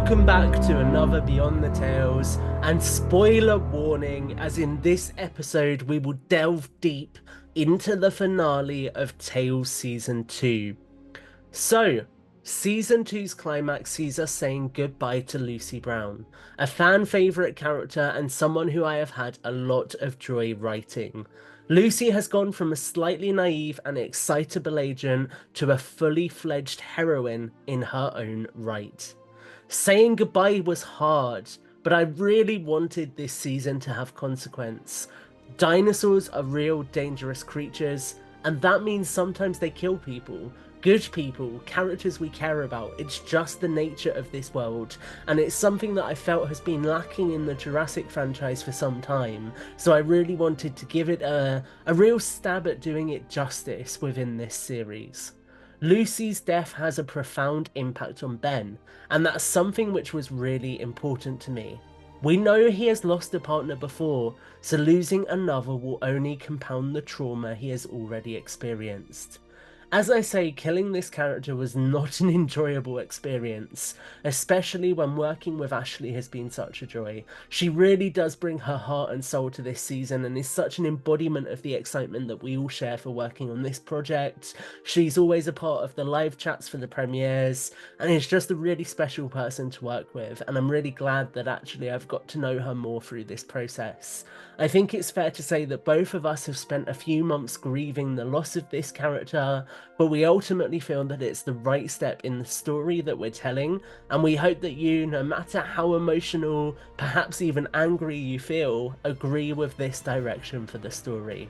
Welcome back to another Beyond the Tales, and spoiler warning, as in this episode we will delve deep into the finale of Tales Season 2. So, Season 2's climax sees us saying goodbye to Lucy Brown, a fan favourite character and someone who I have had a lot of joy writing. Lucy has gone from a slightly naive and excitable agent to a fully fledged heroine in her own right. Saying goodbye was hard, but I really wanted this season to have consequence. Dinosaurs are real dangerous creatures, and that means sometimes they kill people. Good people, characters we care about. It's just the nature of this world, and it's something that I felt has been lacking in the Jurassic franchise for some time, so I really wanted to give it a real stab at doing it justice within this series. Lucy's death has a profound impact on Ben, and that's something which was really important to me. We know he has lost a partner before, so losing another will only compound the trauma he has already experienced. As I say, killing this character was not an enjoyable experience, especially when working with Ashley has been such a joy. She really does bring her heart and soul to this season and is such an embodiment of the excitement that we all share for working on this project. She's always a part of the live chats for the premieres, and is just a really special person to work with, and I'm really glad that actually I've got to know her more through this process. I think it's fair to say that both of us have spent a few months grieving the loss of this character, but we ultimately feel that it's the right step in the story that we're telling, and we hope that you, no matter how emotional, perhaps even angry you feel, agree with this direction for the story.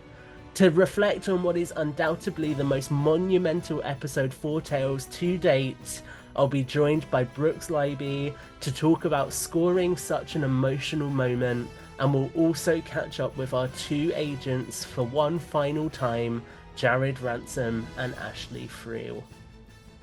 To reflect on what is undoubtedly the most monumental episode for Tales to date, I'll be joined by Brooks Leiby to talk about scoring such an emotional moment, and we'll also catch up with our two agents for one final time, Jared Ransom and Ashley Friel.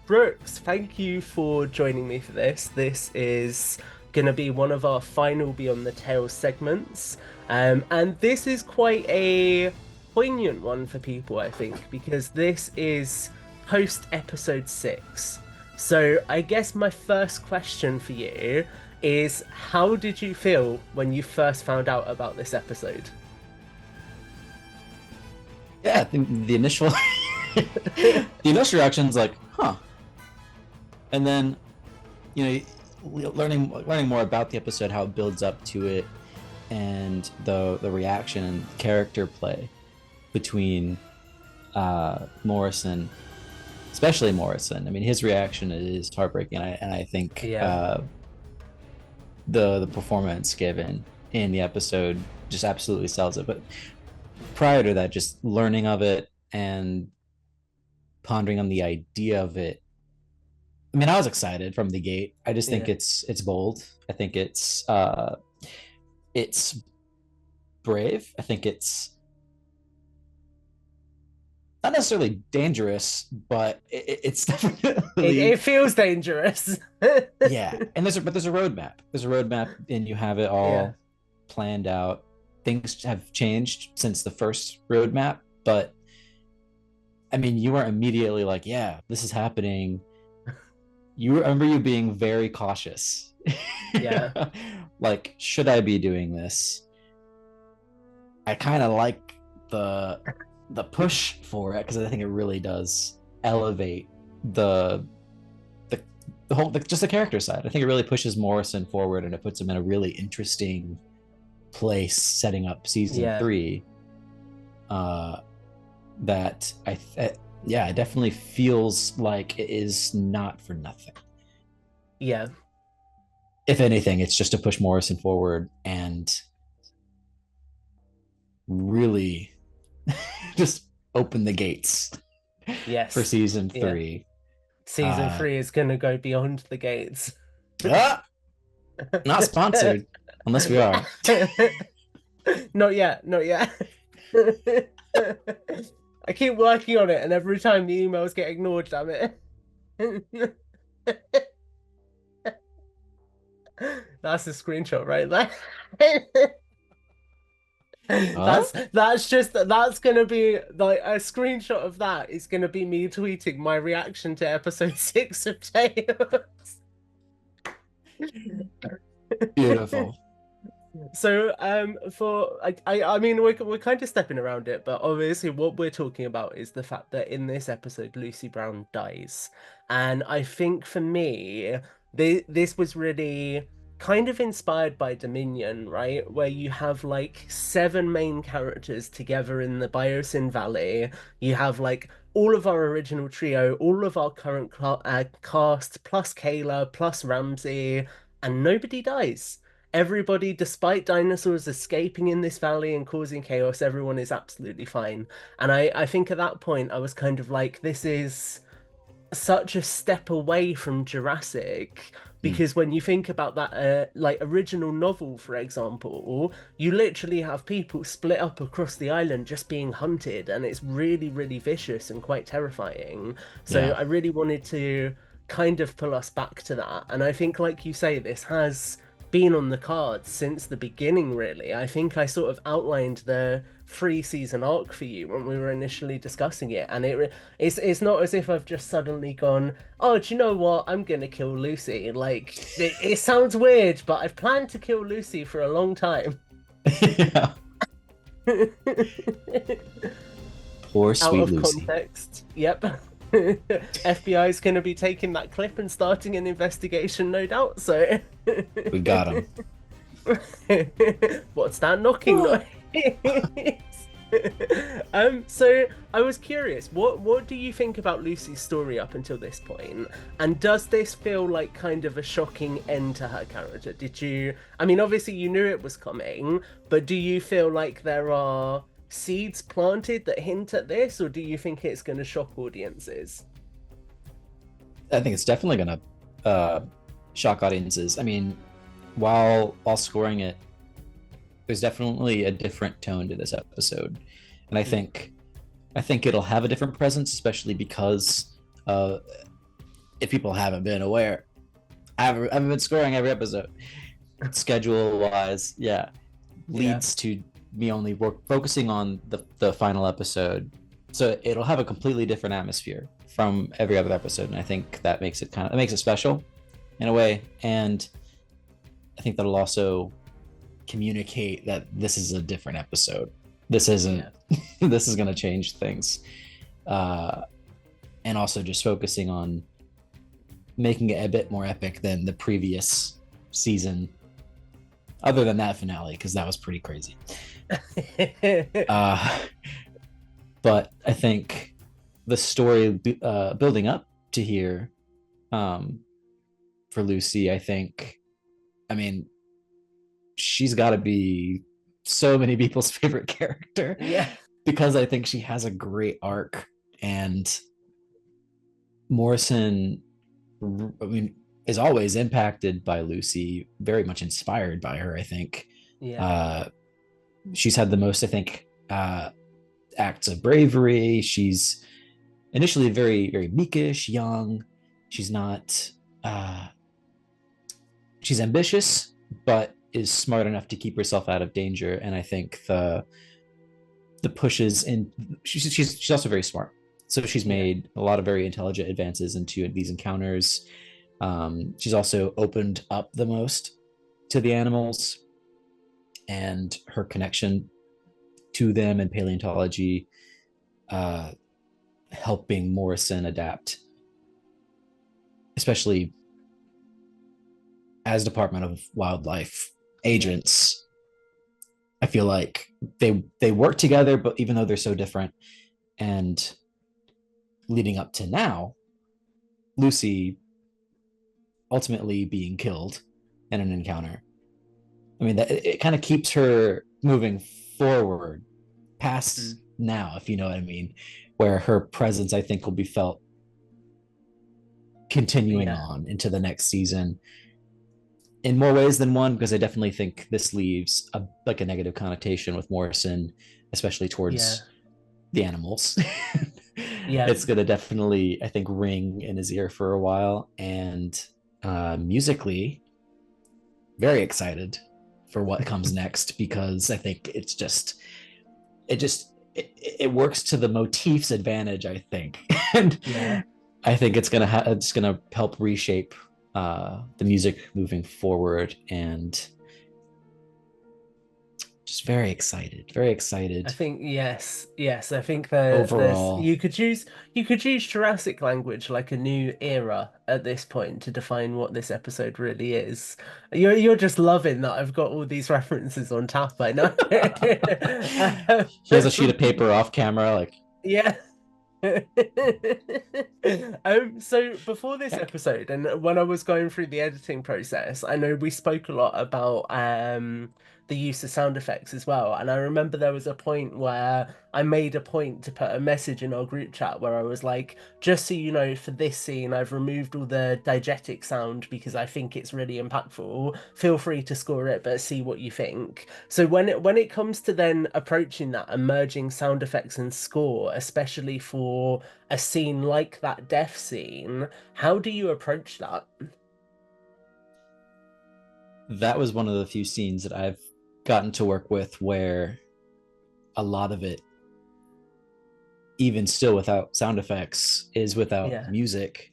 Brooks, thank you for joining me for this. This is going to be one of our final Beyond the Tales segments, and this is quite a poignant one for people, I think, because this is post episode 6. So I guess my first question for you is, how did you feel when you first found out about this episode? Yeah, the initial the initial reaction's like, huh. And then, learning more about the episode, how it builds up to it, and the reaction and character play between Morrison, especially Morrison. I mean, his reaction is heartbreaking, and I think the performance given in the episode just absolutely sells it. But prior to that, just learning of it and pondering on the idea of it, I mean, I was excited from the gate. I just think it's bold. I think it's brave. I think it's not necessarily dangerous, but it's definitely it feels dangerous. Yeah. And there's a roadmap. There's a roadmap, and you have it all planned out. Things have changed since the first roadmap, but I mean, you weren't immediately like, yeah, this is happening. You remember you being very cautious. Yeah. Like, should I be doing this? I kind of like the push for it, because I think it really does elevate the whole, just the character side. I think it really pushes Morrison forward, and it puts him in a really interesting place, setting up season 3. That it definitely feels like it is not for nothing. Yeah. If anything, it's just to push Morrison forward and really just open the gates for season 3. Season 3 is gonna go beyond the gates. Not sponsored, unless we are. Not yet. I keep working on it, and every time the emails get ignored, damn it. That's a screenshot right there. That's gonna be like a screenshot of that is gonna be me tweeting my reaction to episode 6 of Tales. Beautiful. So, I mean, we're kind of stepping around it, but obviously, what we're talking about is the fact that in this episode, Lucy Brown dies, and I think for me, this was really kind of inspired by Dominion, right? Where you have like seven main characters together in the Biosyn Valley. You have like all of our original trio, all of our current cast, plus Kayla, plus Ramsey, and nobody dies. Everybody, despite dinosaurs escaping in this valley and causing chaos, everyone is absolutely fine. And I think at that point I was kind of like, this is such a step away from Jurassic Mm. because when you think about that like original novel, for example, you literally have people split up across the island just being hunted, and it's really, really vicious and quite terrifying. So Yeah. I really wanted to kind of pull us back to that. And I think, like you say, this has been on the cards since the beginning, really. I think I sort of outlined the three-season arc for you when we were initially discussing it, and it's not as if I've just suddenly gone, oh, do you know what? I'm gonna kill Lucy. Like it sounds weird, but I've planned to kill Lucy for a long time. Yeah. Poor Out sweet of Lucy. context. Yep. FBI is going to be taking that clip and starting an investigation, no doubt. So, We got him. what's that knocking noise? So I was curious, what do you think about Lucy's story up until this point? And does this feel like kind of a shocking end to her character? Did you, I mean, obviously you knew it was coming, but do you feel like there are seeds planted that hint at this, or do you think it's going to shock audiences? I think it's definitely gonna shock audiences. I mean, while scoring it, there's definitely a different tone to this episode, and Mm. I think it'll have a different presence, especially because uh, if people haven't been aware, I haven't been scoring every episode. Schedule wise, yeah, Yeah, leads to me only focusing on the final episode, so it'll have a completely different atmosphere from every other episode, and I think that makes it makes it special in a way, and I think that'll also communicate that this is a different episode. This isn't. yeah, This is going to change things, uh, and also just focusing on making it a bit more epic than the previous season. Other than that finale, because that was pretty crazy. Uh, but I think the story building up to here um, for Lucy, I mean, she's got to be so many people's favorite character yeah, because I think she has a great arc. And Morrison, I mean, is always impacted by Lucy, very much inspired by her. I think yeah, uh, she's had the most, I think, acts of bravery. She's initially very, very meekish, young. She's not, uh, she's ambitious, but is smart enough to keep herself out of danger. And I think the pushes in, she's also very smart. So she's yeah, made a lot of very intelligent advances into these encounters. She's also opened up the most to the animals, and her connection to them and paleontology, uh, helping Morrison adapt, especially as Department of Wildlife yeah, agents. I feel like they work together, but even though they're so different, and leading up to now, Lucy ultimately being killed in an encounter. I mean, that it kind of keeps her moving forward past mm, now, if you know what I mean, where her presence, I think, will be felt continuing yeah, on into the next season in more ways than one, because I definitely think this leaves a negative connotation with Morrison, especially yeah, towards the animals. yeah, It's gonna definitely, I think, ring in his ear for a while, and musically, very excited for what comes next, because I think it works to the motif's advantage, I think. And yeah. I think it's gonna help reshape the music moving forward, and just very I excited think yes. I think there's overall. you could use Jurassic language like a new era at this point to define what this episode really is. You're just loving that I've got all these references on tap. I know. He has a sheet of paper off camera, like, Yeah. So before this check. episode, and when I was going through the editing process, I know we spoke a lot about the use of sound effects as well. And I remember there was a point where I made a point to put a message in our group chat where I was like, just so you know, for this scene, I've removed all the diegetic sound because I think it's really impactful. Feel free to score it, but see what you think. So when it comes to then approaching that and merging sound effects and score, especially for a scene like that death scene, how do you approach that? That was one of the few scenes that I've gotten to work with where a lot of it, even still without sound effects, is without Yeah. music.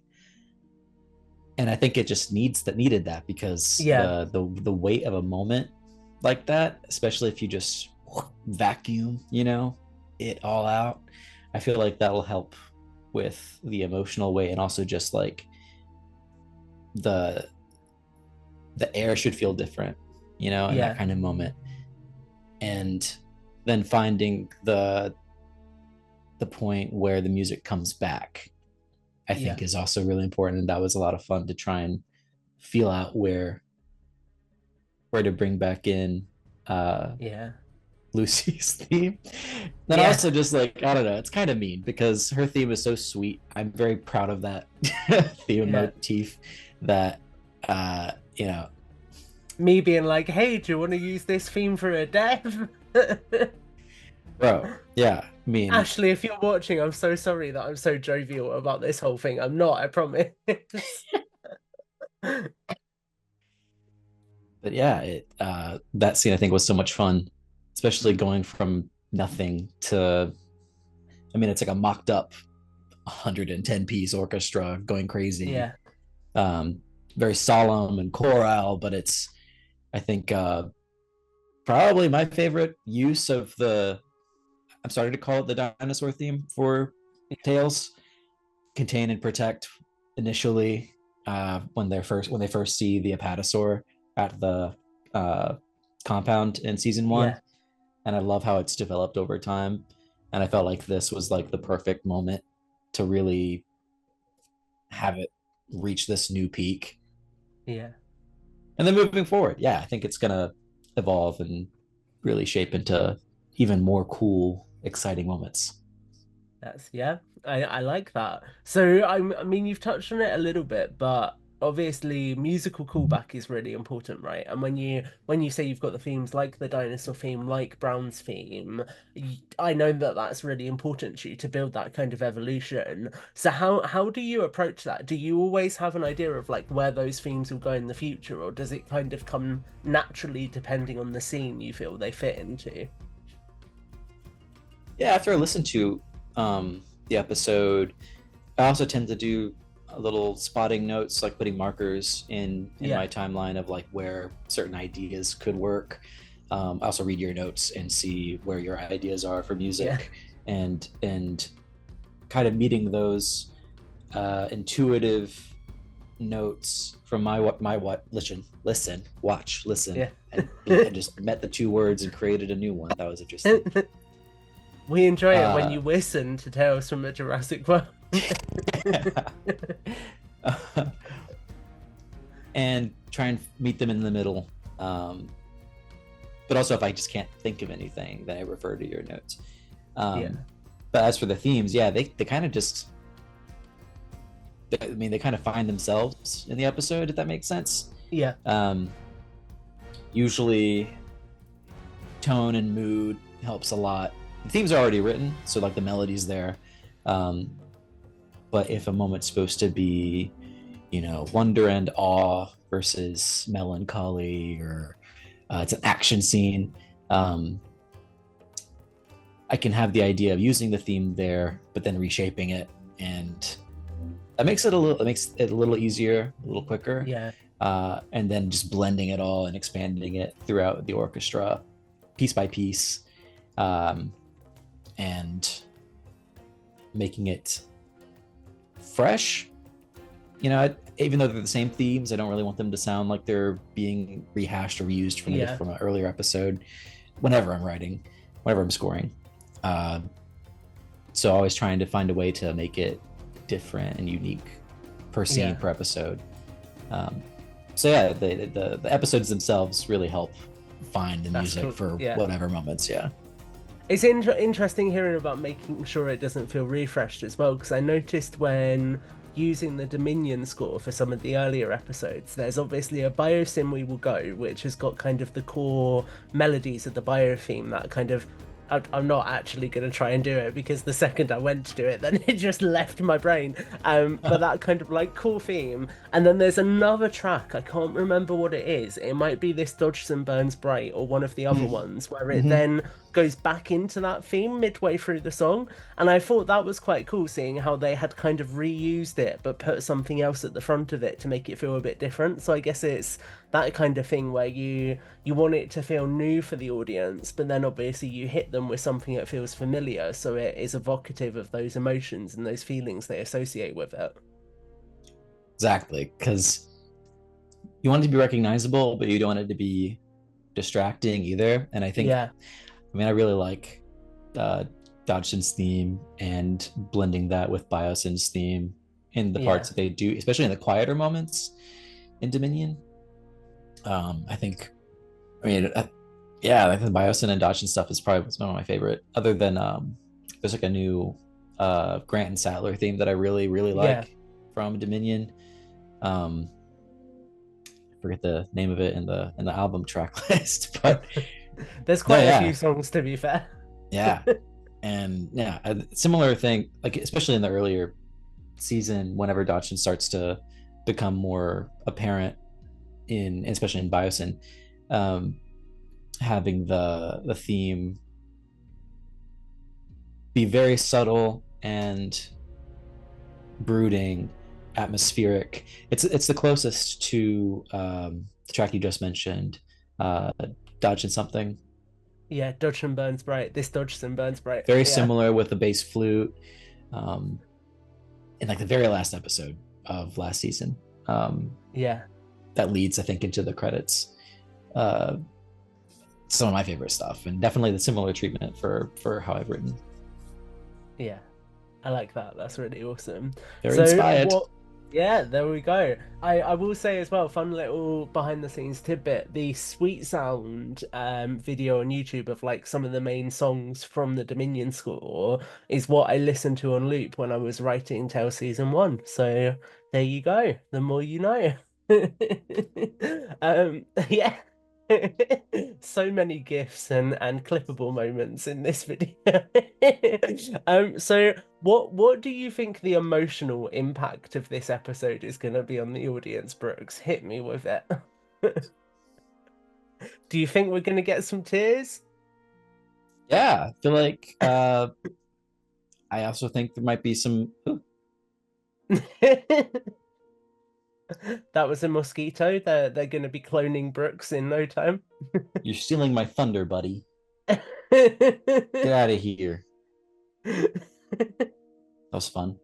And I think it just needed that, because Yeah. the weight of a moment like that, especially if you just vacuum, it all out, I feel like that'll help with the emotional weight, and also just like the the air should feel different, in that Yeah. kind of moment. And then finding the point where the music comes back, I Yeah. think, is also really important. And that was a lot of fun to try and feel out where to bring back in uh Yeah. Lucy's theme. Then Yeah. also just like, I don't know, it's kind of mean because her theme is so sweet. I'm very proud of that theme Yeah. motif, that uh you know Me being like, hey, do you want to use this theme for a death? bro, yeah, I mean, Ashley, if you're watching, I'm so sorry that I'm so jovial about this whole thing. I'm not, I promise. but yeah, that scene I think was so much fun, especially going from nothing to, I mean, it's like a mocked up 110-piece orchestra going crazy. Yeah. um Very solemn and choral, but it's, I think, probably my favorite use of the, I'm starting to call it the dinosaur theme for Tales. Contain and protect initially, when they first see the apatosaur at the uh compound in season one. Yeah. And I love how it's developed over time, and I felt like this was like the perfect moment to really have it reach this new peak. Yeah. And then moving forward, yeah, I think it's gonna evolve and really shape into even more cool, exciting moments. That's yeah, I like that. So I mean you've touched on it a little bit, but obviously musical callback is really important, right? And when you say you've got the themes like the dinosaur theme, like Brown's theme, I know that that's really important to you to build that kind of evolution. So how do you approach that? Do you always have an idea of like where those themes will go in the future, or does it kind of come naturally depending on the scene you feel they fit into? Yeah, after I listen to the episode, I also tend to do a little spotting notes, like putting markers in Yeah, my timeline of like where certain ideas could work. I also read your notes and see where your ideas are for yeah, music, and kind of meeting those intuitive notes from my what listen, watch, listen, yeah. and just met the two words and created a new one. That was interesting. We enjoy it when Uh, you listen to Tales from a Jurassic World. and try and meet them in the middle. Um, but also, if I just can't think of anything, then I refer to your notes. Yeah, Um, but as for the themes, yeah, they kind of just, I mean, they kind of find themselves in the episode, if that makes sense. yeah, Um, Usually, tone and mood helps a lot. The themes are already written, so like the melody's there. Um, but if a moment's supposed to be, wonder and awe versus melancholy, or it's an action scene, um, I can have the idea of using the theme there, but then reshaping it and that makes it a little, it makes it a little easier, a little quicker. Yeah, And then just blending it all and expanding it throughout the orchestra, piece by piece, um, and making it fresh. Even though they're the same themes, I don't really want them to sound like they're being rehashed or reused yeah, from an earlier episode. Whenever I'm writing, whenever I'm scoring, uh, so always trying to find a way to make it different and unique per scene yeah. per episode. Um, so yeah, the episodes themselves really help find the That's music cool. for Yeah. whatever moments. Yeah, It's interesting hearing about making sure it doesn't feel refreshed as well, because I noticed when using the Dominion score for some of the earlier episodes, there's obviously a Biosim We Will Go, which has got kind of the core melodies of the Bio theme that kind of. I'm not actually going to try and do it because the second I went to do it, then it just left my brain. But that kind of like cool theme. And then there's another track, I can't remember what it is. It might be this Dodges and Burns Bright or one of the other ones, where it mm-hmm. then goes back into that theme midway through the song. And I thought that was quite cool, seeing how they had kind of reused it, but put something else at the front of it to make it feel a bit different. So I guess it's that kind of thing where you want it to feel new for the audience, but then obviously you hit them with something that feels familiar, so it is evocative of those emotions and those feelings they associate with it. Exactly, because you want it to be recognizable, but you don't want it to be distracting either. And I think, Yeah, I really like uh, Dodgson's theme and blending that with Biosyn's theme in the yeah, parts that they do, especially in the quieter moments in Dominion. I think, I mean, yeah, I think the Biosyn and Dodson stuff is probably one of my favorite. Other than there's like a new Grant and Sattler theme that I really really yeah. like from Dominion. Um, I forget the name of it in the album track list, but There's no, quite a few yeah, songs to be fair. yeah, and yeah, a similar thing, like especially in the earlier season, whenever Dodson starts to become more apparent in, especially in Biosyn, um, having the theme be very subtle and brooding, atmospheric. It's the closest to the track you just mentioned, uh, Dodging Something. Yeah, Dodge and Burns Bright. This Dodge and Burns Bright. Very Yeah, similar with the bass flute, um, in like the very last episode of last season. Um, yeah, that leads, I think, into the credits. Uh, some of my favorite stuff, and definitely the similar treatment for how I've written. yeah. I like that. That's really awesome. Very So inspired. what? Yeah, there we go. I will say as well, fun little behind the scenes tidbit. The Sweet Sound video on YouTube of like some of the main songs from the Dominion score is what I listened to on loop when I was writing Tale Season 1. So there you go. The more you know. Yeah. So many gifs and clippable moments in this video. So what do you think the emotional impact of this episode is going to be on the audience, Brooks? Hit me with it. Do you think we're going to get some tears? Yeah, I feel like I also think there might be some. Ooh, That was a mosquito. They're going to be cloning Brooks in no time. you're stealing my thunder, buddy. Get out of here. That was fun.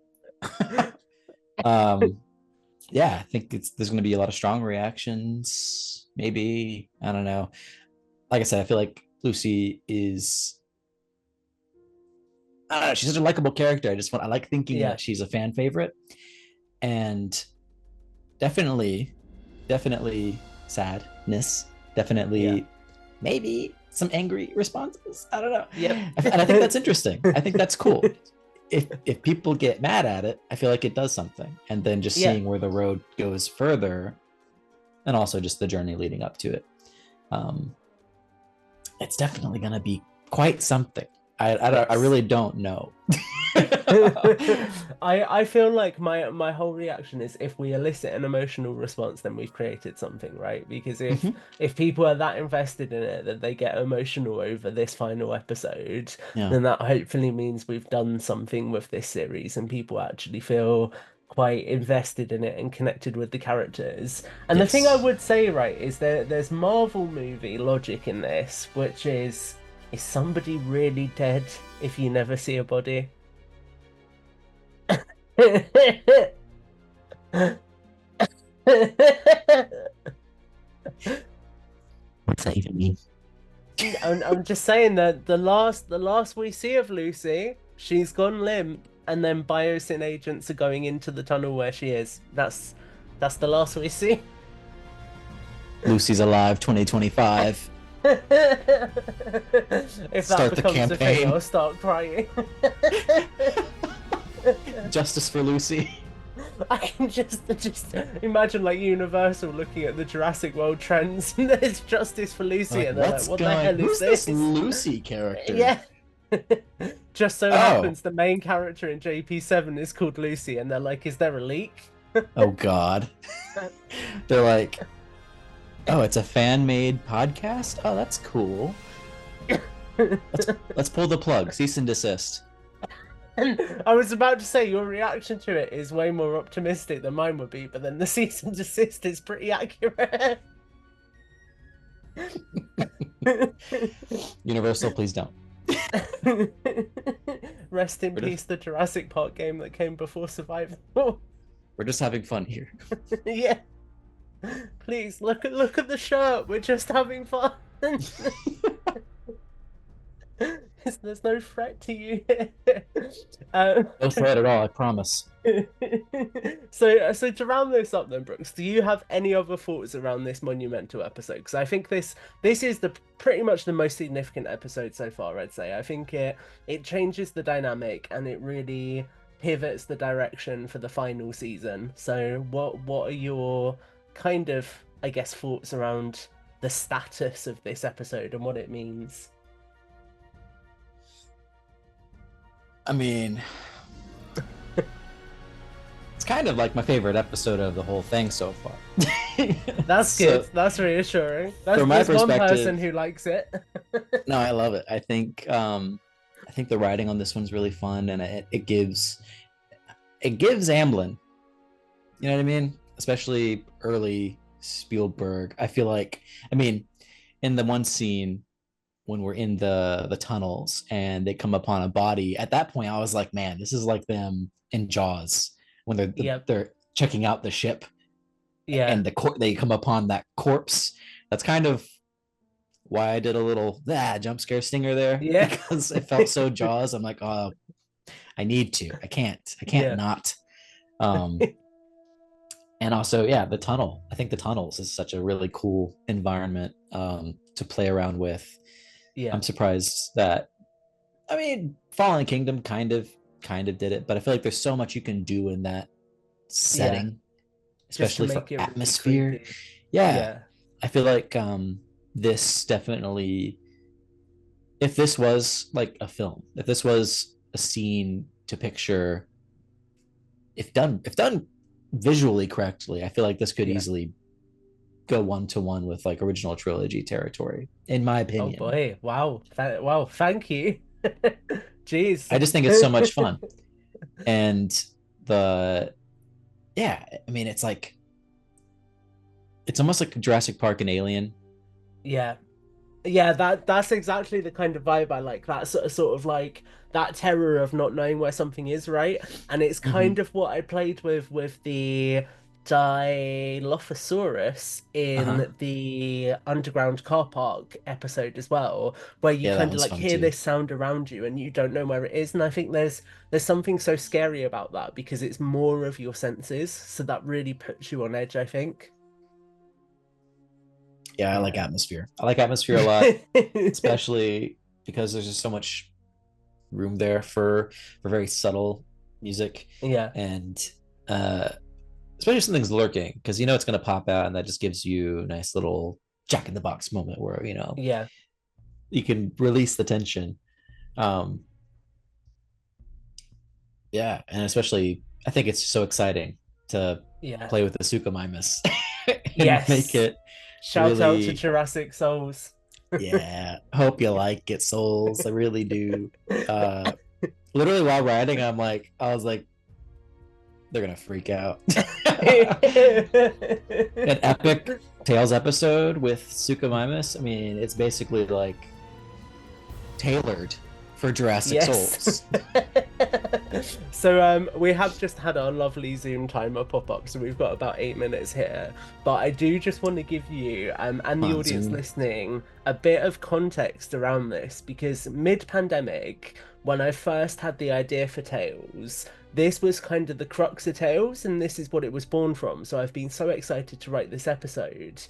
um, yeah, I think there's going to be a lot of strong reactions. Maybe, I don't know. Like I said, I feel like Lucy is. I don't know, she's such a likable character. I like thinking Yeah, that she's a fan favorite, and definitely, definitely sadness. yeah, Definitely, maybe some angry responses. I don't know, yep. and I think that's interesting. I think that's cool. If people get mad at it, I feel like it does something, and then just Yeah, seeing where the road goes further, and also just the journey leading up to it, um, it's definitely going to be quite something. I yes. really don't know. I feel like my whole reaction is if we elicit an emotional response, then we've created something, right? Because Mhm. if people are that invested in it that they get emotional over this final episode, Yeah. then that hopefully means we've done something with this series and people actually feel quite invested in it and connected with the characters. And the thing I Yes. would say, right, is there's Marvel movie logic in this, which is somebody really dead if you never see a body? What's that even mean? I'm just saying that the last we see of Lucy, she's gone limp, and then biosyn agents are going into the tunnel where she is. That's the last we see. Lucy's Alive 2025. If that Start the becomes a thing, campaign. I'll start crying. Justice for Lucy. I can just imagine like Universal looking at the Jurassic World trends and there's Justice for Lucy Like, and they're like, what's what the going? hell is Who's this this? Lucy character? Yeah. Just so Oh, happens the main character in JP7 is called Lucy and they're like, is there a leak? oh God. They're like, oh, it's a fan-made podcast. Oh, that's cool. Let's pull the plug. Cease and desist. And I was about to say your reaction to it is way more optimistic than mine would be, but then the cease and desist is pretty accurate. Universal, please don't. Rest in We're peace, just, the Jurassic Park game that came before Survival. we're just having fun here. Yeah, please look at the shirt. We're just having fun. There's no threat to you here. No threat at all, I promise. So to round this up then, Brooks, do you have any other thoughts around this monumental episode? Because I think this is the pretty much the most significant episode so far, I'd say. I think it changes the dynamic and it really pivots the direction for the final season. So what are your kind of, I guess, thoughts around the status of this episode and what it means? I mean, it's kind of like my favorite episode of the whole thing so far. That's So, good. That's reassuring. That's from my there's one person perspective, who likes it. no, I love it. I think the writing on this one's really fun, and it gives Amblin. You know what I mean? Especially early Spielberg. I feel like, I mean, in the one scene when we're in the tunnels and they come upon a body, at that point I was like, man, this is like them in Jaws when Yep. they're checking out the ship Yeah. and they come upon that corpse. That's kind of why I did a little jump scare stinger there Yeah. because it felt so Jaws. I'm like, oh, I need to. I can't Yeah. not. Um, and also, yeah, the tunnel. I think the tunnels is such a really cool environment to play around with. Yeah. I'm surprised that, I mean, Fallen Kingdom kind of did it, but I feel like there's so much you can do in that Yeah. setting, Just to especially for make it really atmosphere. creepy. Yeah, Yeah. I feel like this definitely, if this was like a film, if this was a scene to picture, if done visually correctly, I feel like this could Yeah. easily go one to one with like original trilogy territory, in my Oh opinion. boy. Wow. Wow. Thank you. I Jeez. just think it's so much fun. And the yeah, I mean it's almost like Jurassic Park and Alien. Yeah. Yeah, that's exactly the kind of vibe I like. That sort of like that terror of not knowing where something is, right? And it's Mm-hmm. kind of what I played with the Dilophosaurus Uh-huh. in the underground car park episode as well, where you Yeah, that kind of one's like fun hear too. this sound around you and you don't know where it is. And I think there's something so scary about that because it's more of your senses, so that really puts you on edge, I think. Yeah, I like Yeah. atmosphere. I like atmosphere a lot, especially because there's just so much room there for very subtle music Yeah. and uh especially if something's lurking because you know it's going to pop out and that just gives you a nice little jack in the box moment where Yeah. you can release the tension. um yeah, and especially I think it's so exciting to Yeah. play with the Suchomimus and make Yes. it Shout out to really. Jurassic Souls. Yeah, hope you like it, souls. I really do. uh Literally while riding, I was like they're gonna freak out. An epic Tales episode with Suchomimus. I mean, it's basically like tailored for Jurassic Yes. Souls. So we have just had our lovely Zoom timer pop up, so we've got about 8 minutes here. But I do just want to give you and Come the on, audience Zoom. listening a bit of context around this because mid-pandemic, when I first had the idea for Tales, this was kind of the crux of Tales, and this is what it was born from. So I've been so excited to write this episode,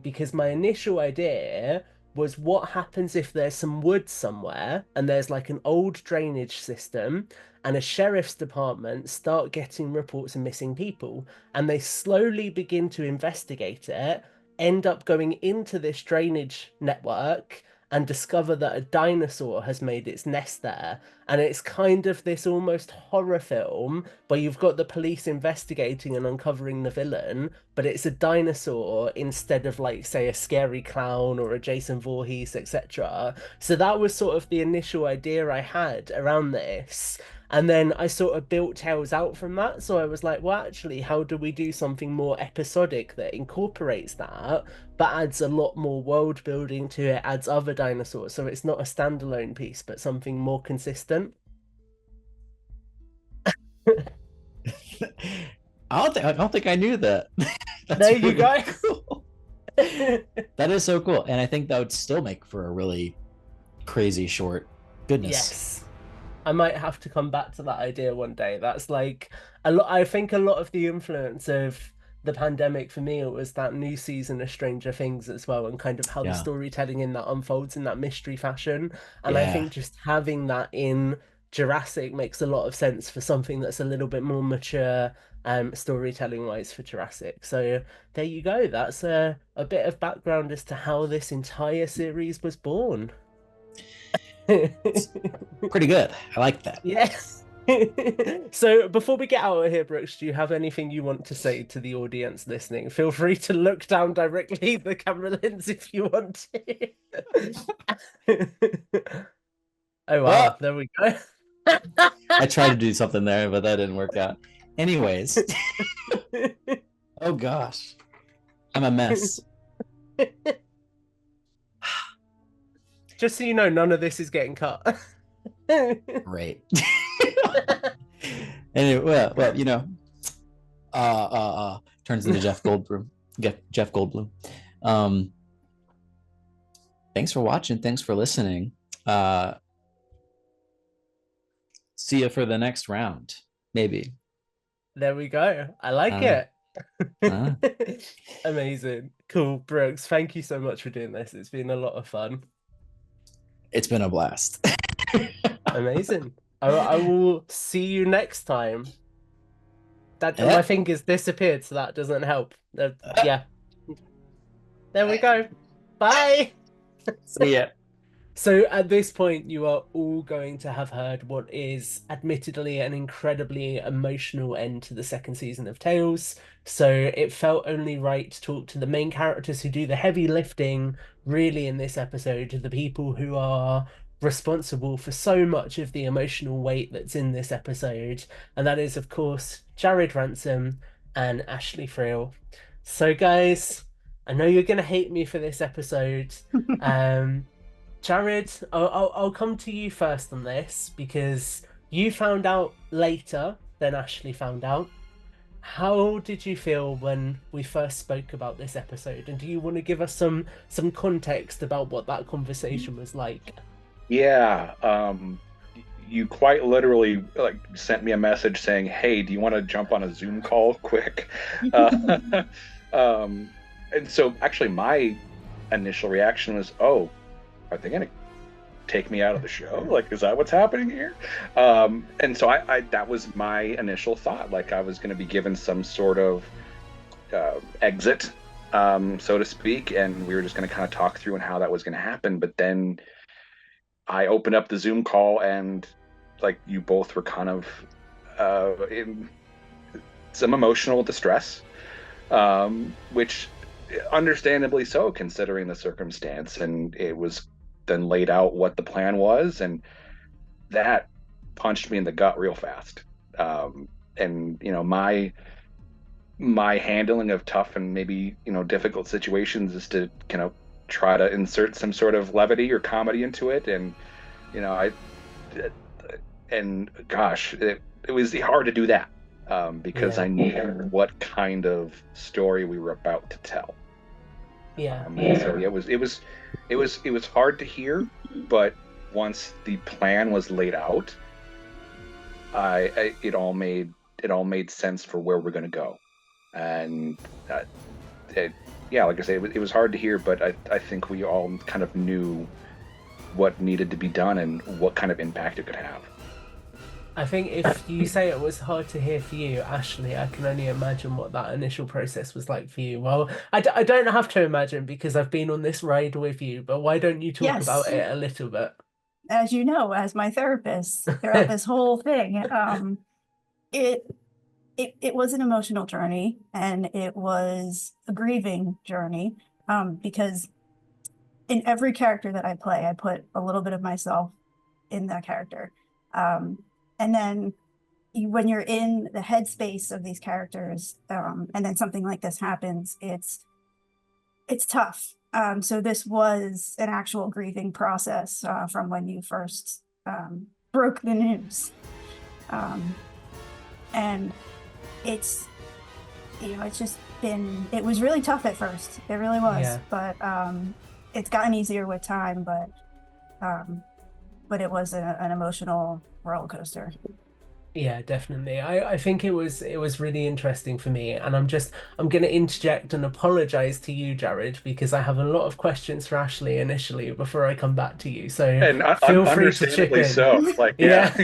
because my initial idea was what happens if there's some woods somewhere and there's like an old drainage system and a sheriff's department start getting reports of missing people and they slowly begin to investigate it, end up going into this drainage network and discover that a dinosaur has made its nest there. And it's kind of this almost horror film where you've got the police investigating and uncovering the villain, but it's a dinosaur instead of like say a scary clown or a Jason Voorhees, etc. So that was sort of the initial idea I had around this. And then I sort of built Tales out from that. So I was like, well, actually, how do we do something more episodic that incorporates that, but adds a lot more world building to it, adds other dinosaurs. So it's not a standalone piece, but something more consistent. I don't think I knew that. There That's you really go. cool. That is so cool. And I think that would still make for a really crazy short. Goodness. Yes. I might have to come back to that idea one day. That's like a lot. I think a lot of the influence of the pandemic for me it was that new season of Stranger Things as well, and kind of how the Yeah. storytelling in that unfolds in that mystery fashion. And I Yeah. think just having that in Jurassic makes a lot of sense for something that's a little bit more mature, storytelling wise for Jurassic. So there you go. That's a bit of background as to how this entire series was born. It's pretty good. I like that. Yes. So before we get out of here, Brooks, do you have anything you want to say to the audience listening? Feel free to look down directly the camera lens if you want to. Oh Oh, wow, there we go. I tried to do something there, but that didn't work out. Anyways, oh gosh, I'm a mess. Just so you know, none of this is getting cut. Great. Anyway, well, turns into Jeff Goldblum. Jeff Goldblum. Um, thanks for watching. Thanks for listening. See you for the next round, maybe. There we go. I like Uh, it. uh, Amazing. Cool, Brooks. Thank you so much for doing this. It's been a lot of fun. it's been a blast. Amazing. I will see you next time. That my Yeah. finger's disappeared, so that doesn't help. Yeah. There we go. Bye. See ya. So at this point, you are all going to have heard what is admittedly an incredibly emotional end to the second season of Tales. So it felt only right to talk to the main characters who do the heavy lifting, really, in this episode, the people who are responsible for so much of the emotional weight that's in this episode. And that is, of course, Jared Ransom and Ashley Friel. So, guys, I know you're going to hate me for this episode. Jared, I'll come to you first on this because you found out later than Ashley found out. How did you feel when we first spoke about this episode? And do you want to give us some context about what that conversation was like? Yeah, you quite literally like sent me a message saying, "Hey, do you want to jump on a Zoom call quick?" And so actually my initial reaction was, "Oh, are they gonna take me out of the show? Like, is that what's happening here?" And so I that was my initial thought. Like, I was going to be given some sort of exit, so to speak, and we were just going to kind of talk through and how that was going to happen. But then I opened up the Zoom call, and like you both were kind of in some emotional distress, which understandably so, considering the circumstance. And it was then laid out what the plan was, and that punched me in the gut real fast. and my handling of tough and maybe difficult situations is to try to insert some sort of levity or comedy into it. And I and gosh, it was hard to do that, because I knew what kind of story we were about to tell. So it was hard to hear, but once the plan was laid out, it all made sense for where we're going to go. And yeah, like I say, it was hard to hear, but I think we all kind of knew what needed to be done and what kind of impact it could have. I think if you say it was hard to hear for you, Ashley, I can only imagine what that initial process was like for you. Well, I don't have to imagine because I've been on this ride with you, but why don't you talk about it a little bit? As you know, as my therapist throughout this whole thing, it was an emotional journey, and it was a grieving journey, because in every character that I play, I put a little bit of myself in that character. And then when you're in the headspace of these characters, and then something like this happens, it's tough. So this was an actual grieving process from when you first broke the news. And it's just been, it was really tough at first. It really was, but it's gotten easier with time, but it was an emotional roller coaster. Yeah, definitely. I think it was really interesting for me, and I'm going to interject and apologize to you, Jared, because I have a lot of questions for Ashley initially before I come back to you. So and feel free to chip in. So, like, yeah.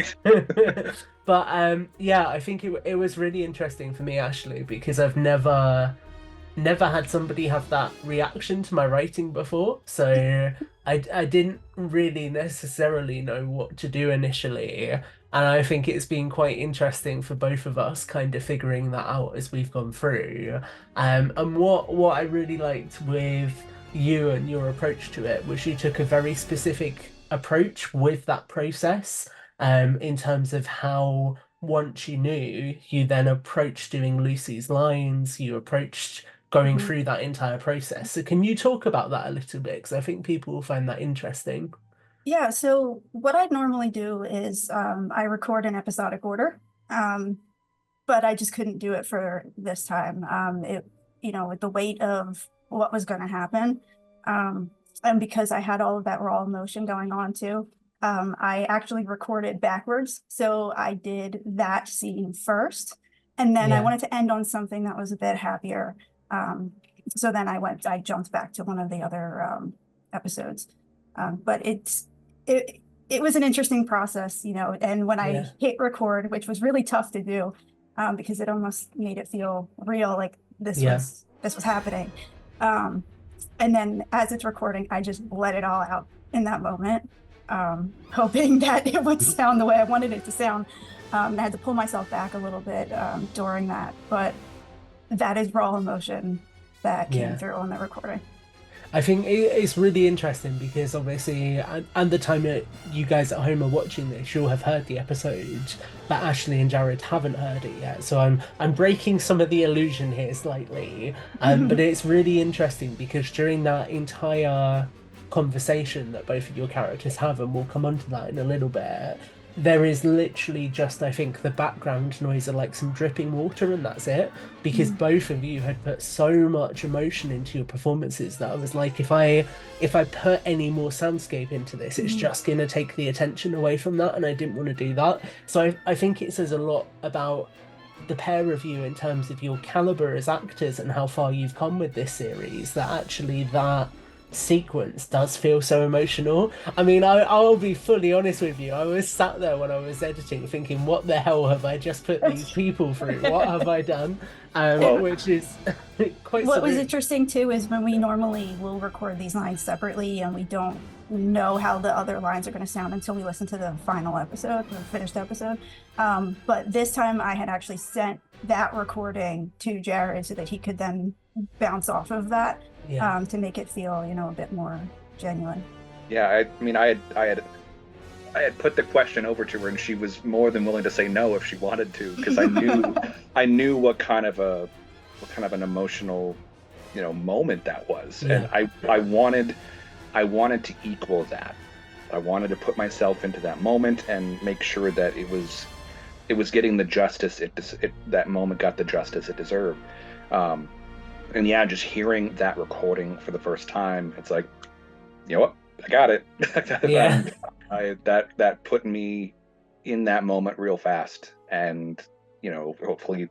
But yeah, I think it was really interesting for me, Ashley, because I've never had somebody have that reaction to my writing before, so I didn't really necessarily know what to do initially, and I think it's been quite interesting for both of us kind of figuring that out as we've gone through. And what I really liked with you and your approach to it was you took a very specific approach with that process, in terms of how once you knew, you then approached doing Lucy's lines, you approached going through that entire process. So can you talk about that a little bit? Because I think people will find that interesting. Yeah, so what I'd normally do is I record in episodic order, but I just couldn't do it for this time. With the weight of what was going to happen, and because I had all of that raw emotion going on too, I actually recorded backwards. So I did that scene first, and then I wanted to end on something that was a bit happier. So then I jumped back to one of the other episodes. But it was an interesting process, and when I hit record, which was really tough to do, because it almost made it feel real, like this was happening. And then as it's recording, I just let it all out in that moment, hoping that it would sound the way I wanted it to sound. I had to pull myself back a little bit during that, but that is raw emotion that came through on the recording. I think it's really interesting because obviously, and the time that you guys at home are watching this, you'll have heard the episode, but Ashley and Jared haven't heard it yet. So I'm breaking some of the illusion here slightly, but it's really interesting because during that entire conversation that both of your characters have, and we'll come onto that in a little bit, there is literally just, I think, the background noise of like some dripping water, and that's it, because both of you had put so much emotion into your performances that I was like, if I put any more soundscape into this, it's just gonna take the attention away from that, and I didn't want to do that. So I think it says a lot about the pair of you in terms of your caliber as actors and how far you've come with this series, that actually that sequence does feel so emotional. I mean, I'll be fully honest with you, I was sat there when I was editing thinking, what the hell have I just put these people through? What have I done? Which is quite what was interesting too is when we normally will record these lines separately and we don't know how the other lines are going to sound until we listen to the final episode, the finished episode, but this time I had actually sent that recording to Jared so that he could then bounce off of that, to make it feel, a bit more genuine. Yeah, I mean, I had I had put the question over to her, and she was more than willing to say no if she wanted to, because I knew what kind of an emotional, moment that was, and Yeah. I wanted to equal that. I wanted to put myself into that moment and make sure that it was getting the justice that moment got the justice it deserved. Um, and yeah, just hearing that recording for the first time, it's like, you know what, I got it. Yeah. That put me in that moment real fast, and hopefully,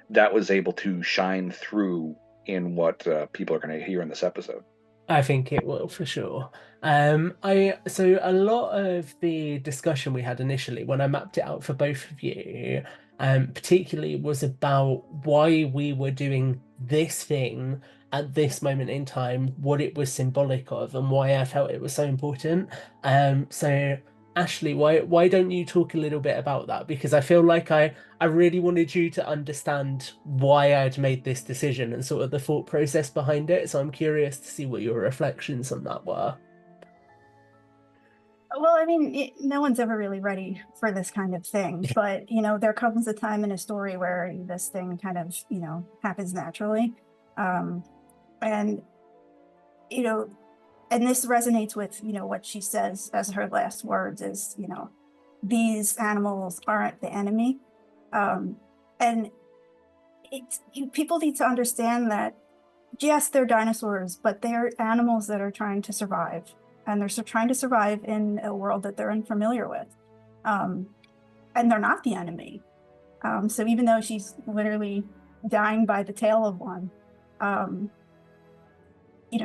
that was able to shine through in what people are going to hear in this episode. I think it will for sure. So a lot of the discussion we had initially when I mapped it out for both of you, particularly was about why we were doing this thing at this moment in time, what it was symbolic of, and why I felt it was so important. So Ashley, why don't you talk a little bit about that? Because I feel like I really wanted you to understand why I'd made this decision and sort of the thought process behind it. So I'm curious to see what your reflections on that were. Well, I mean, no one's ever really ready for this kind of thing, but there comes a time in a story where this thing kind of happens naturally, um, and you know, and this resonates with what she says as her last words is these animals aren't the enemy, um, and people need to understand that yes, they're dinosaurs, but they're animals that are trying to survive, and they're trying to survive in a world that they're unfamiliar with, um, and they're not the enemy. So even though she's literally dying by the tail of one, um,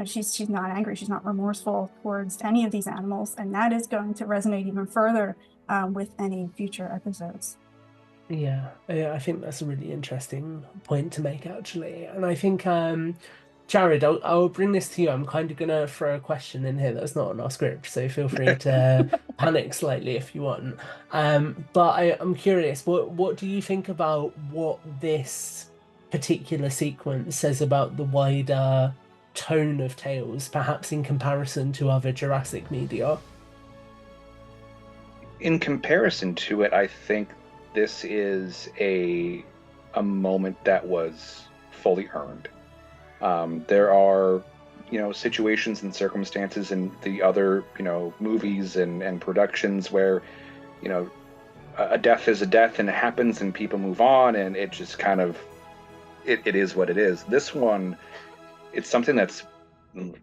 she's not angry, she's not remorseful towards any of these animals, and that is going to resonate even further with any future episodes. Yeah, I think that's a really interesting point to make, actually. And I think, Jared, I'll bring this to you. I'm kind of gonna throw a question in here that's not on our script, so feel free to panic slightly if you want. But I'm curious, what do you think about what this particular sequence says about the wider tone of Tales, perhaps in comparison to other Jurassic media? In comparison to it, I think this is a moment that was fully earned. There are, situations and circumstances in the other, movies and productions where, you know, a death is a death and it happens and people move on and it just kind of, it is what it is. This one, it's something that's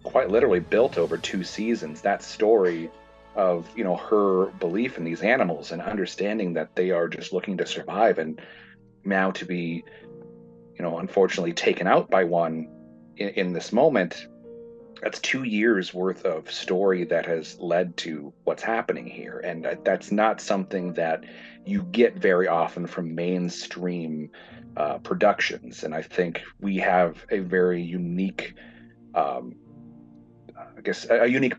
quite literally built over 2 seasons. That story of, her belief in these animals and understanding that they are just looking to survive, and now to be, unfortunately taken out by one in this moment. That's 2 years worth of story that has led to what's happening here, and that's not something that you get very often from mainstream productions. And I think we have a very unique, um, I guess, a unique,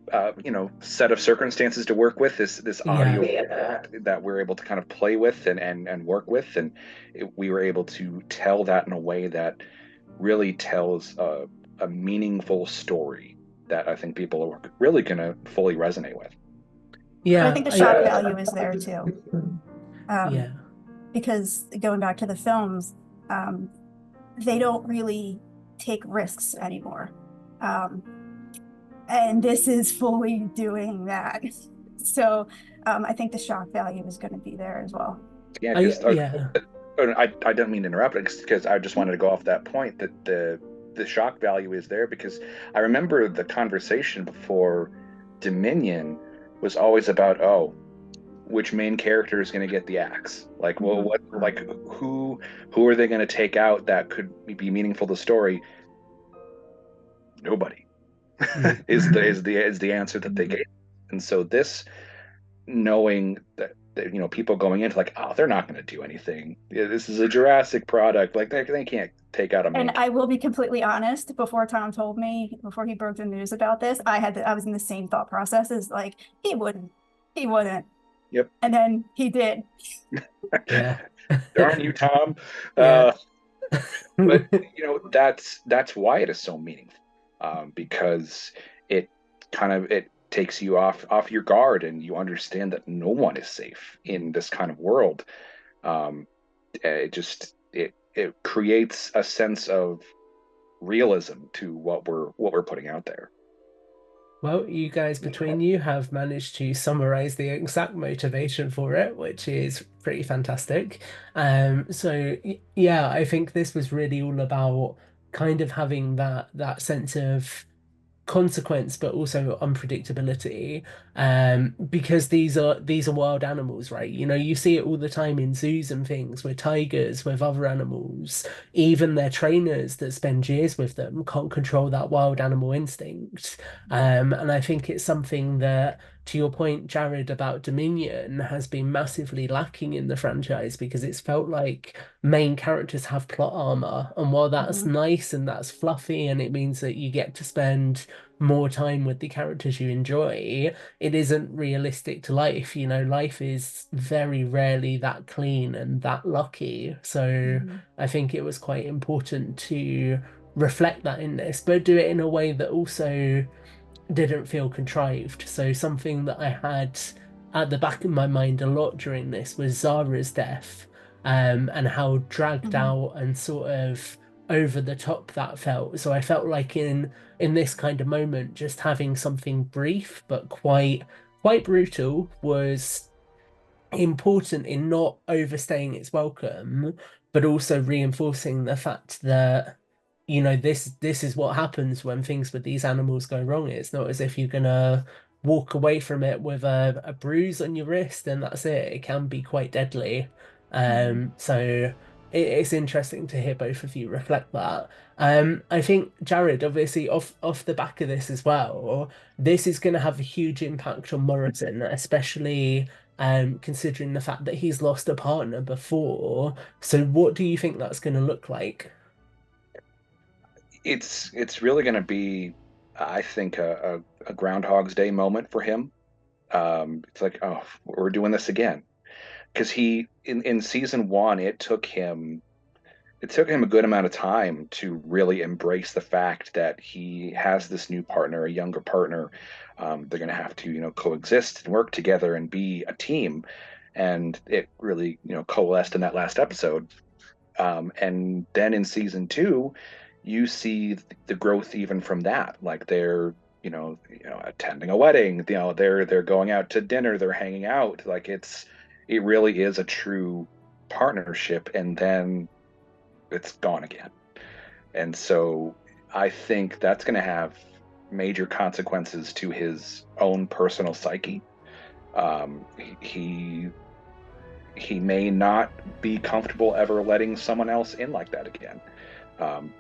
set of circumstances to work with. This Yeah. audio format that we're able to kind of play with and work with, and we were able to tell that in a way that really tells a meaningful story that I think people are really going to fully resonate with. But I Yeah, think the shock value is there too, yeah. because going back to the films, they don't really take risks anymore. And this is fully doing that. So I think the shock value is going to be there as well. Yeah, because Yeah. I don't mean to interrupt, because I just wanted to go off that point that the shock value is there, because I remember the conversation before Dominion was always about, oh, which main character is going to get the axe? Like, well, who are they going to take out that could be meaningful to the story? Nobody is the answer that they gave. And so this, knowing that, people going into like, oh, they're not going to do anything. Yeah, this is a Jurassic product. Like they can't take out a main. And I will be completely honest, before Tom told me, before he broke the news about this, I was in the same thought process as like, he wouldn't. Yep. And then he did. Yeah. Darn you, Tom. Yeah. But that's why it is so meaningful, because it takes you off your guard, and you understand that no one is safe in this kind of world. It creates a sense of realism to what we're putting out there. Well, you guys between you have managed to summarize the exact motivation for it, which is pretty fantastic. Yeah, I think this was really all about kind of having that sense of consequence but also unpredictability, because these are wild animals, right? You see it all the time in zoos and things with tigers, with other animals. Even their trainers that spend years with them can't control that wild animal instinct. And I think it's something that, to your point, Jared, about Dominion, has been massively lacking in the franchise, because it's felt like main characters have plot armor. And while that's Mhm. nice and that's fluffy and it means that you get to spend more time with the characters you enjoy, it isn't realistic to life. Life is very rarely that clean and that lucky. So Mhm. I think it was quite important to reflect that in this, but do it in a way that also didn't feel contrived. So something that I had at the back of my mind a lot during this was Zara's death, and how dragged Mhm. out and sort of over the top that felt. So I felt like in this kind of moment, just having something brief but quite brutal was important in not overstaying its welcome, but also reinforcing the fact that, this is what happens when things with these animals go wrong. It's not as if you're gonna walk away from it with a bruise on your wrist and that's it. It can be quite deadly. Mhm. So it's interesting to hear both of you reflect that. I think Jared, obviously off the back of this as well, this is going to have a huge impact on Morrison, especially considering the fact that he's lost a partner before. So what do you think that's going to look like? It's really going to be, I think, a Groundhog's Day moment for him. It's like, oh, we're doing this again. Because he in season one, it took him a good amount of time to really embrace the fact that he has this new partner, a younger partner. They're going to have to, coexist and work together and be a team. And it really, coalesced in that last episode. And then in season two, you see the growth even from that. Like they're, attending a wedding. They're going out to dinner. They're hanging out. Like it really is a true partnership. And then it's gone again. And so I think that's going to have major consequences to his own personal psyche. He he may not be comfortable ever letting someone else in like that again. Um,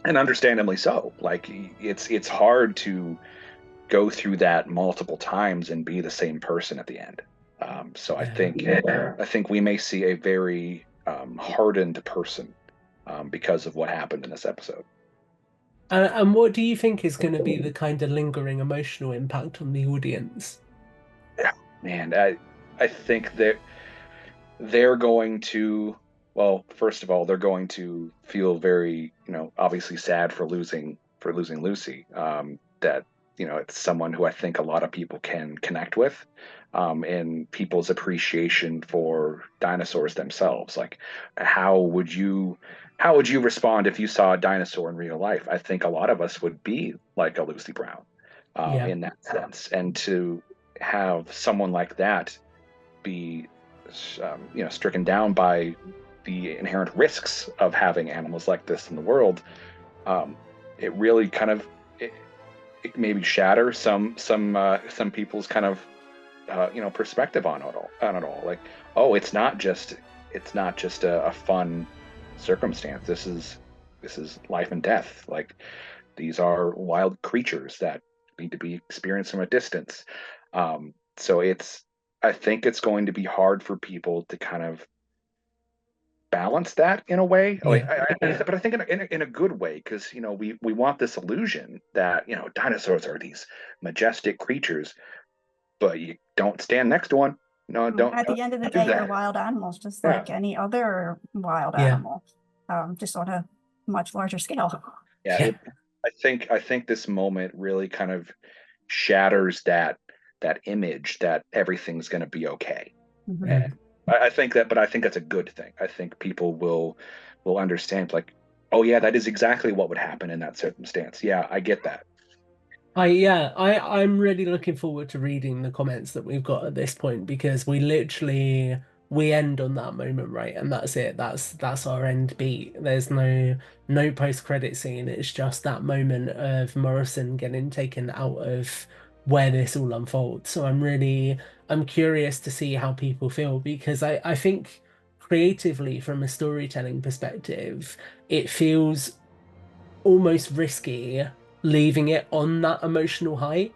and understandably so. Like it's hard to go through that multiple times and be the same person at the end. So Yeah. I think we may see a very hardened person because of what happened in this episode. And what do you think is going to be the kind of lingering emotional impact on the audience? Yeah, man, I think that they're going to, well, first of all, they're going to feel very, obviously sad for losing Lucy. That it's someone who I think a lot of people can connect with, and people's appreciation for dinosaurs themselves. Like, how would you how would you respond if you saw a dinosaur in real life? I think a lot of us would be like a Lucy Brown, Yeah. in that sense, and to have someone like that be stricken down by the inherent risks of having animals like this in the world. um, it really kind of it maybe shatter some people's kind of perspective on it all. Like, oh, it's not just a fun circumstance. This is life and death. Like, these are wild creatures that need to be experienced from a distance. So I think it's going to be hard for people to kind of balance that in a way. Like, Yeah. but I think in a good way, because we want this illusion that dinosaurs are these majestic creatures, but you don't stand next to one. No, At the end of the do day, they're that. wild animals, just Yeah, like any other wild Yeah. animal, just on a much larger scale. yeah. Yeah. I think this moment really kind of shatters that image that everything's going to be okay. Mhm. And I think that's a good thing. I think people will understand, like, oh yeah, that is exactly what would happen in that circumstance. Yeah, I get that. I'm really looking forward to reading the comments that we've got at this point, because we end on that moment, right? And that's it. That's our end beat. There's no post-credit scene. It's just that moment of Morrison getting taken out of where this all unfolds. So I'm curious to see how people feel, because I think creatively, from a storytelling perspective, it feels almost risky leaving it on that emotional high,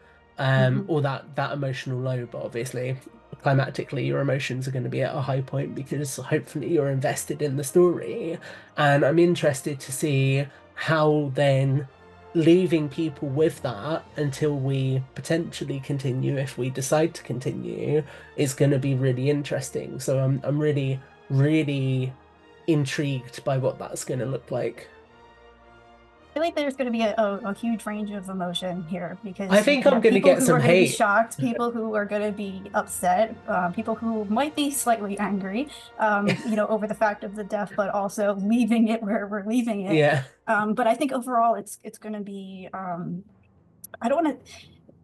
or that emotional low. But obviously, climactically, your emotions are going to be at a high point, because hopefully you're invested in the story. And I'm interested to see how then leaving people with that until we potentially continue, if we decide to continue, is going to be really interesting. So I'm really intrigued by what that's going to look like. I feel like there's going to be a huge range of emotion here, because I think you I'm have going to people get who some are going to be hate. shocked, people who are going to be upset, people who might be slightly angry, over the fact of the death, but also leaving it where we're leaving it. Yeah. But I think overall it's going to be, I don't want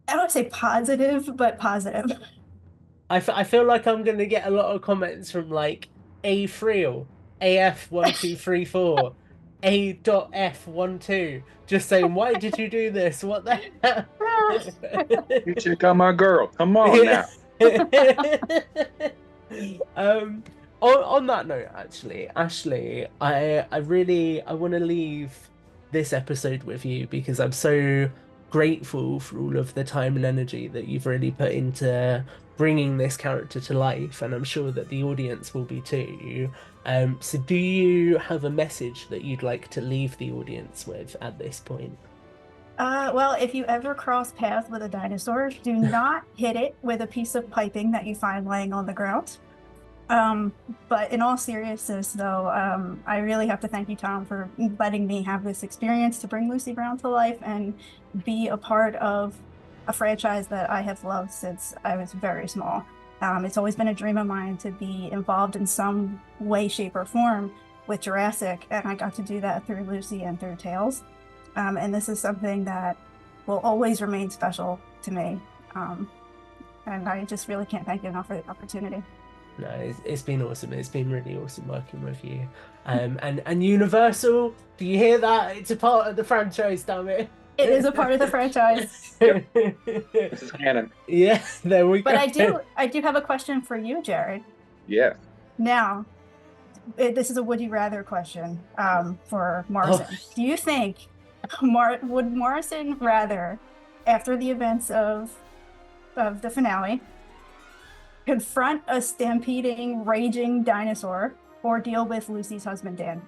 to say positive, but positive. I feel like I'm going to get a lot of comments from like A3, AF1234, A.F12, just saying, why did you do this? What the hell? You check out my girl. Come on now. Um, on that note, actually, Ashley, I want to leave this episode with you, because I'm so grateful for all of the time and energy that you've really put into bringing this character to life, and I'm sure that the audience will be too. So do you have a message that you'd like to leave the audience with at this point? Well, if you ever cross paths with a dinosaur, do not hit it with a piece of piping that you find laying on the ground. But in all seriousness, though, I really have to thank you, Tom, for letting me have this experience to bring Lucy Brown to life and be a part of a franchise that I have loved since I was very small. It's always been a dream of mine to be involved in some way, shape, or form with Jurassic, and I got to do that through Lucy and through Tales. And this is something that will always remain special to me. And I just really can't thank you enough for the opportunity. No, it's been awesome. It's been really awesome working with you. And Universal, do you hear that? It's a part of the franchise, damn it. It is a part of the franchise. This is canon. Yeah, there we go. But I do have a question for you, Jared. Yeah. Now, this is a would you rather question for Morrison. Oh. Do you think would Morrison rather, after the events of the finale, confront a stampeding, raging dinosaur, or deal with Lucy's husband, Dan?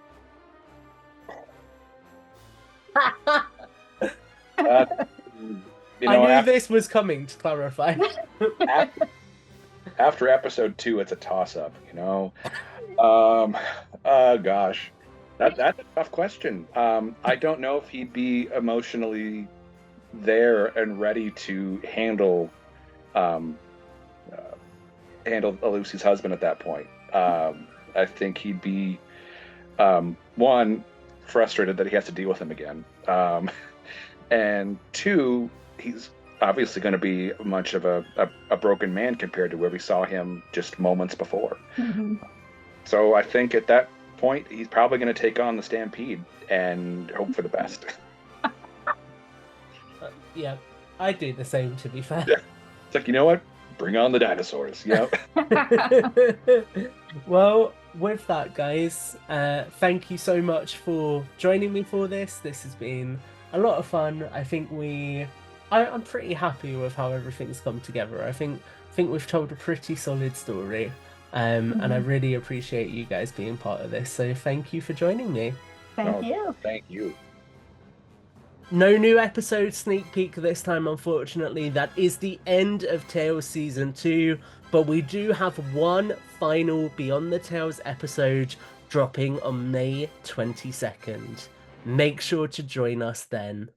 I knew this was coming, to clarify. After episode 2, it's a toss-up, gosh. That's a tough question. I don't know if he'd be emotionally there and ready to handle Lucy's husband at that point. I think he'd be one, frustrated that he has to deal with him again, and two, he's obviously going to be much of a broken man compared to where we saw him just moments before. Mm-hmm. So I think at that point he's probably going to take on the stampede and hope for the best. Yeah, I'd do the same, to be fair. Yeah. It's like, you know what? Bring on the dinosaurs. Yep. Well, with that, guys, thank you so much for joining me for this. This has been a lot of fun. I think I'm pretty happy with how everything's come together. I think we've told a pretty solid story, and I really appreciate you guys being part of this. So thank you for joining me. Thank you. Thank you. No new episode sneak peek this time, unfortunately. That is the end of Tales Season 2, but we do have one final Beyond the Tales episode dropping on May 22nd. Make sure to join us then.